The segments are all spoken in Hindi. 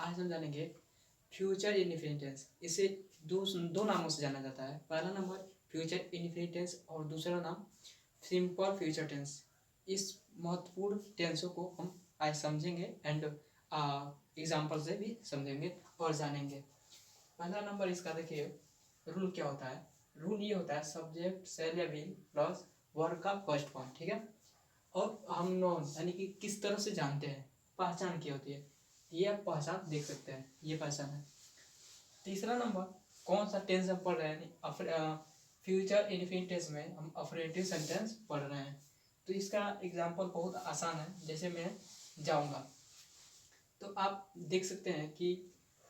आज हम जानेंगे फ्यूचर इंडेफिनिट टेंस। इसे दो नामों से जाना जाता है। पहला नंबर फ्यूचर इंडेफिनिट टेंस और दूसरा नाम सिंपल फ्यूचर टेंस। इस महत्वपूर्ण टेंसों को हम आज समझेंगे एंड एग्जाम्पल से भी समझेंगे और जानेंगे। पहला नंबर इसका देखिए, रूल क्या होता है। रूल ये होता है सब्जेक्ट सेल या विल प्लस वर्ब का फर्स्ट फॉर्म, ठीक है। और हम नोन यानी कि किस तरह से जानते हैं, पहचान क्या होती है, ये आप पहचान देख सकते हैं, ये पहचान है। तीसरा नंबर कौन सा टेंस हम पढ़ रहे हैं, फ्यूचर इंडेफिनिट टेंस में हम अफर्मेटिव सेंटेंस पढ़ रहे हैं। तो इसका एग्जांपल बहुत आसान है। जैसे मैं जाऊंगा, तो आप देख सकते हैं कि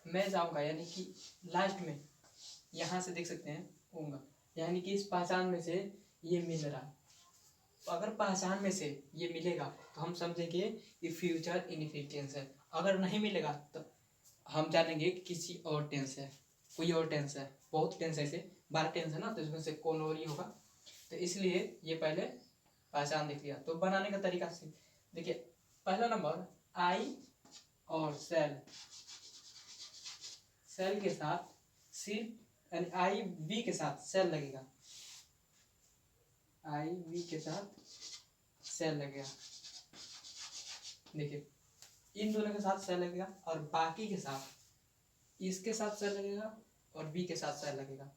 मैं जाऊंगा यानी कि लास्ट में यहाँ से देख सकते हैं होगा, यानी कि इस पहचान में से ये मिल रहा है। तो अगर पहचान में से ये मिलेगा तो हम समझेंगे ये फ्यूचर इंडेफिनिट टेंस है। अगर नहीं मिलेगा तो हम जानेंगे कि किसी और टेंस है, कोई और टेंस है। बहुत टेंस है, ऐसे 12 टेंस है ना, तो इसमें से कौन और ही होगा। तो इसलिए ये पहले पहचान देख लिया। तो बनाने का तरीका से देखिए, पहला नंबर आई और सेल के साथ सिर्फ यानी आई वी के साथ सेल लगेगा, आई वी के साथ सेल लगेगा। देखिए इन दोनों के साथ सेल लगेगा और बाकी के साथ इसके साथ सेल लगेगा और बी के साथ सेल लगेगा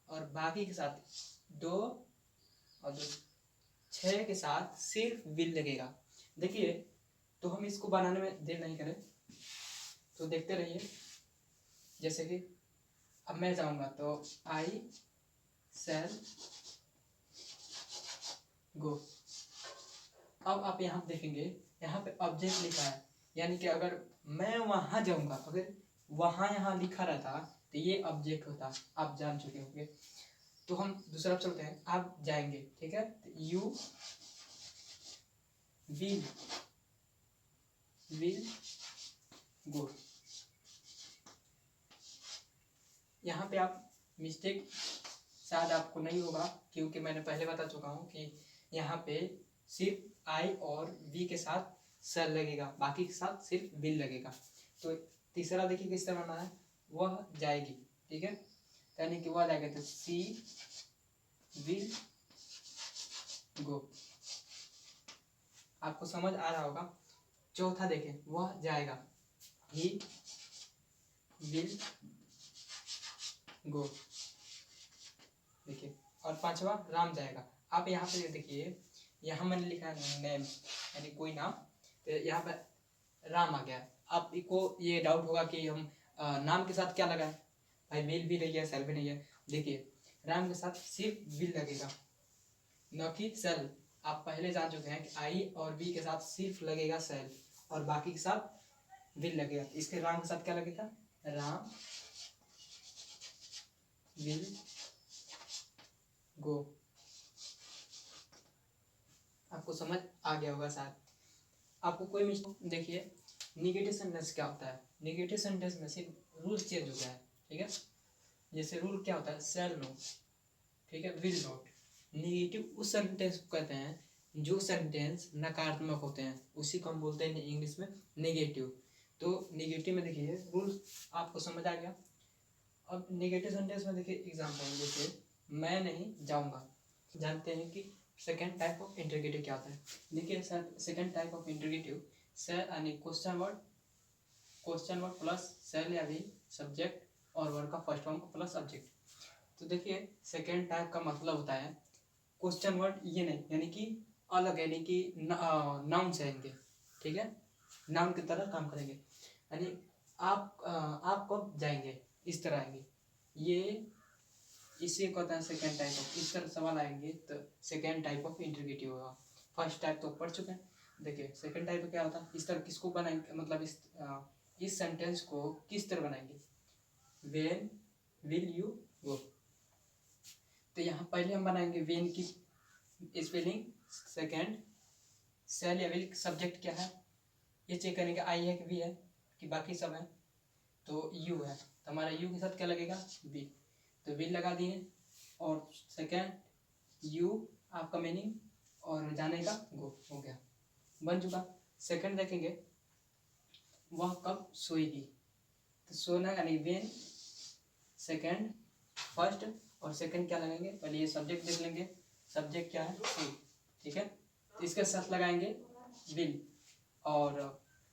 और बाकी के साथ 2 और 2 6 के साथ सिर्फ विल लगेगा। देखिए तो हम इसको बनाने में देर नहीं करें, तो देखते रहिए। जैसे कि अब मैं जाऊंगा तो आई सेल गो। अब आप यहाँ देखेंगे, यहाँ पे ऑब्जेक्ट लिखा है, यानी कि अगर मैं वहां जाऊंगा, अगर वहां यहाँ लिखा रहता तो ये ऑब्जेक्ट होता, आप जान चुके होंगे। तो हम दूसरा चलते हैं, आप जाएंगे, ठीक है। तो यू विल गो। यहाँ पे आप मिस्टेक शायद आपको नहीं होगा, क्योंकि मैंने पहले बता चुका हूँ कि यहाँ पे सिर्फ आई और वी के साथ सेल लगेगा, बाकी के साथ सिर्फ विल लगेगा। तो तीसरा देखिए किस तरह बनाना है, वह जाएगी, ठीक है, यानी कि वह जाएगा तो सी विल गो। आपको समझ आ रहा होगा। चौथा देखें, वह जाएगा, ही विल गो। देखिए, और पांचवा राम जाएगा। आप यहाँ पे देखिए, यहाँ मैंने लिखा है नेम यानी कोई नाम, तो यहाँ पे राम आ गया। आपको ये डाउट होगा कि हम नाम के साथ क्या लगाएं, भाई विल भी नहीं है सेल भी नहीं है। देखिए राम के साथ सिर्फ विल लगेगा, न कि सेल। आप पहले जान चुके हैं कि आई और बी के साथ सिर्फ लगेगा सेल और बाकी के साथ विल लगेगा। इसके राम के साथ क्या लगेगा, राम विल गो। आपको समझ आ गया होगा शायद। आपको कोई मिस्टेक, देखिए निगेटिव सेंटेंस क्या होता है। निगेटिव सेंटेंस में सिर्फ रूल चेंज हो गया है, ठीक है। जैसे रूल क्या होता है, शैल नॉट, ठीक है, विल नॉट। निगेटिव उस सेंटेंस को कहते हैं जो सेंटेंस नकारात्मक होते हैं, उसी को हम बोलते हैं इंग्लिश में नेगेटिव। तो नेगेटिव में देखिए रूल आपको समझ आ गया। अब नेगेटिव सेंटेंस में देखिए एग्जाम्पल, जैसे मैं नहीं जाऊंगा। जानते हैं कि सेकेंड टाइप ऑफ इंटरगेटिव क्या होता है। देखिए sir, second type of interrogative सेल यानी क्वेश्चन वर्ड प्लस सेल या भी सब्जेक्ट और वर्ड का फर्स्ट फॉर्म प्लस ऑब्जेक्ट। तो देखिए सेकेंड टाइप का मतलब होता है क्वेश्चन वर्ड, ये नहीं यानी कि अलग, यानी कि नाउन से आएंगे, ठीक है, नाउन की तरह काम करेंगे। यानी आप कब जाएंगे, इस तरह आएंगे। ये इसी कहते हैं सेकेंड टाइप ऑफ, इस तरह सवाल आएंगे तो सेकेंड टाइप ऑफ इंटरगेटिव होगा। फर्स्ट टाइप तो पढ़ चुके हैं। देखिए सेकेंड टाइप क्या होता है, इस तरह किसको बनाएंगे, मतलब इस सेंटेंस को किस तरह बनाएंगे, वेन विल यू गो। तो यहाँ पहले हम बनाएंगे वेन की स्पेलिंग, सेकेंड सेल या विल, सब्जेक्ट क्या है ये चेक करेंगे, आई है कि वी है कि बाकी सब है। तो यू है, तो हमारा यू के साथ क्या लगेगा, वी। तो विल लगा दिए और सेकेंड यू आपका मीनिंग और जाने का गो हो गया, बन चुका। सेकंड देखेंगे, वह कब सोएगी। तो सोना यानी वेन, सेकंड, फर्स्ट और सेकंड क्या लगाएंगे, पहले ये सब्जेक्ट देख लेंगे, सब्जेक्ट क्या है सी, ठीक है। तो इसके साथ लगाएंगे विल और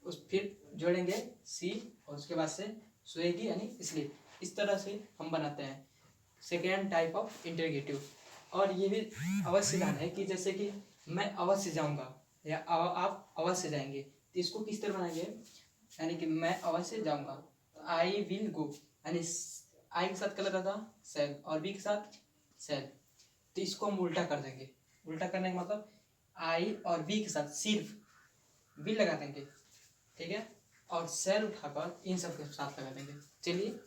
उस फिर जोड़ेंगे सी और उसके बाद से सोएगी यानी इसलिए। इस तरह से हम बनाते हैं सेकेंड टाइप ऑफ इंटरगेटिव। और ये भी अवश्य ध्यान है कि जैसे कि मैं अवश्य जाऊंगा या आप अवश्य जाएंगे, तो इसको किस तरह बनाएंगे, यानी कि मैं अवश्य जाऊंगा तो आई विल गो, यानी आई के साथ क्या लगा था सेल और बी के साथ सेल, तो इसको हम उल्टा कर देंगे। उल्टा करने का मतलब आई और बी के साथ सिर्फ विल लगा देंगे, ठीक है, और सेल उठाकर इन सब के साथ लगा देंगे। चलिए।